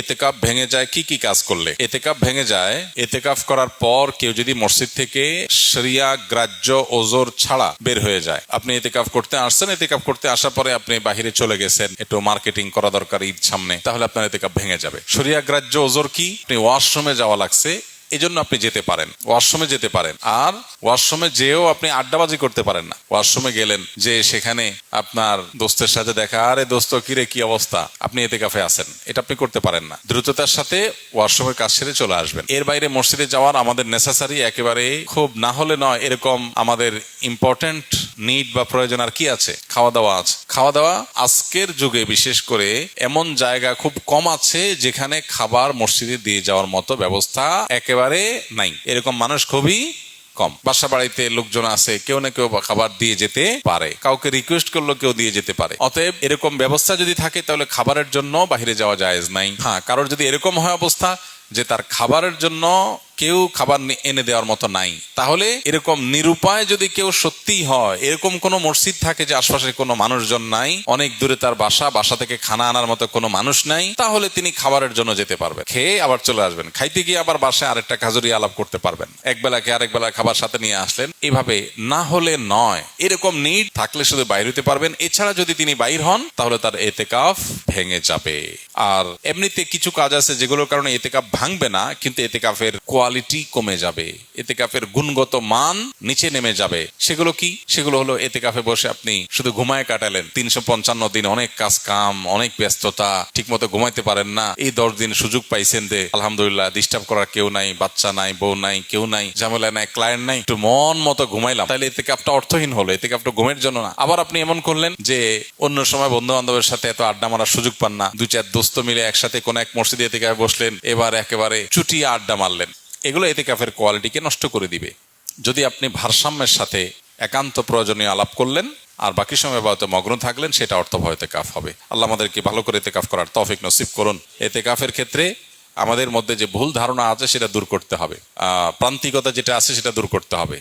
এতেকাফ ভেঙে যায় কি কি কাজ করলে? এতেকাফ ভেঙে যায় এতেকাফ করার পর কেউ যদি মসজিদ থেকে শরিয়া গ্রাহ্য ওজর ছাড়া বের হয়ে যায়। আপনি এতেকাফ করতে আসছেন, এতেকাফ করতে আসার পরে আপনি বাহিরে চলে গেছেন, একটু মার্কেটিং করা দরকার ঈদ সামনে, তাহলে আপনার এতেকাফ ভেঙে যাবে। শরিয়া গ্রাহ্য ওজর কি? আপনি ওয়াশরুমে যাওয়া লাগছে, এজন্য আপনি যেতে পারেন, ওয়াশরুমে যেতে পারেন। আর ওয়াশরুমে যেও আপনি আড্ডাবাজি করতে পারেন না। ওয়াশরুমে গেলেন, যে সেখানে আপনার দোস্তের সাথে দেখা, আরে দোস্ত কিরে কি অবস্থা, আপনি এতেকাফে আছেন, এটা আপনি করতে পারেন না। দ্রুততার সাথে ওয়াশরুমের কাজ সেরে চলে আসবেন। এর বাইরে মসজিদে যাওয়ার আমাদের নেসেসারি একেবারে খুব না হলে নয় এরকম আমাদের ইম্পর্টেন্ট নিড বা প্রয়োজন আর কি আছে? খাওয়া দাওয়া আছে। খাওয়া দাওয়া আজকের যুগে বিশেষ করে এমন জায়গা খুব কম আছে যেখানে খাবার মসজিদে দিয়ে যাওয়ার মতো ব্যবস্থা একেবারে নাই। এরকম মানুষ খুবই কম। বাসা বাড়িতে লোকজন আছে, কেউ না কেউ খাবার দিয়ে যেতে পারে, কাউকে রিকোয়েস্ট করলো কেউ দিয়ে যেতে পারে। অতএব এরকম ব্যবস্থা যদি থাকে তাহলে খাবারের জন্য বাহিরে যাওয়া জায়েজ নাই। হ্যাঁ, কারোর যদি এরকম হয় অবস্থা যে তার খাবারের জন্য কেউ খাবার এনে দেওয়ার মতো নাই, তাহলে এরকম নিরুপায় যদি কেউ সত্যি হয়, এরকম কোনো মসজিদ থাকে যে আশপাশে কোনো মানুষজন নাই, অনেক দূরে তার বাসা থেকে খানা আনার মতো কোনো মানুষ নাই, তাহলে তিনি খাবারের জন্য যেতে পারবেন, খেয়ে আবার চলে আসবেন। খাইতে গিয়ে আবার বাসায় আরেকটা খাজুরি আলাপ করতে পারবেন, এক বেলা খেয়ে আরেক বেলা খাবার সাথে নিয়ে আসলেন। এভাবে না হলে নয়। এরকম নিড থাকলে শুধু বাইর হতে পারবেন। এছাড়া যদি তিনি বাইর হন তাহলে তার এতেকাফ ভেঙে যাবে। আর এমনিতে কিছু কাজ আছে যেগুলোর কারণে এতেকাফ ভাঙবে না, কিন্তু এতেকাফের কোয়ালিটি কমে যাবে, এতেকাফের গুণগত মান নিচে নেমে যাবে। সেগুলো কি? সেগুলো হলো এতেকাফে বসে আপনি শুধু ঘুমায় কাটালেন, 355 দিন অনেক কাজ কাম, অনেক ব্যস্ততা, ঠিক মতো ঘুমাইতে পারেন না। এই 10 দিন সুযোগ পাইছেন যে আলহামদুলিল্লাহ, ডিস্টার্ব করার কেউ নাই, বাচ্চা নাই, বউ নাই, কেউ নাই, ঝামেলা নাই, ক্লায়েন্ট নাই, একটু মন মতো ঘুমাইলাম, তাহলে এতেকাফটা অর্থহীন হলো। এতেকাফটা ঘুমের জন্য না। আবার আপনি এমন করলেন যে অন্য সময় বন্ধু বান্ধবের সাথে এত আড্ডা মারার সুযোগ পান না, 2-4 দোস্ত মিলে একসাথে কোন এক মসজিদে এতেকাফে বসলেন, এবার একেবারে চুটিয়ে আড্ডা মারলেন। এগুলো এতেকাফের কোয়ালিটিকে নষ্ট করে দিবে। যদি আপনি ভারসাম্যের সাথে একান্ত প্রয়োজনীয় আলাপ করলেন আর বাকি সময় বাড়িতে মগ্ন থাকলেন, সেটা অর্থবহ এতেকাফ হবে। আল্লাহ আমাদেরকে ভালো করে এতেকাফ করার তৌফিক নসিব করুন। এতেকাফের ক্ষেত্রে আমাদের মধ্যে যে ভুল ধারণা আছে সেটা দূর করতে হবে, প্রান্তিকতা যেটা আছে সেটা দূর করতে হবে।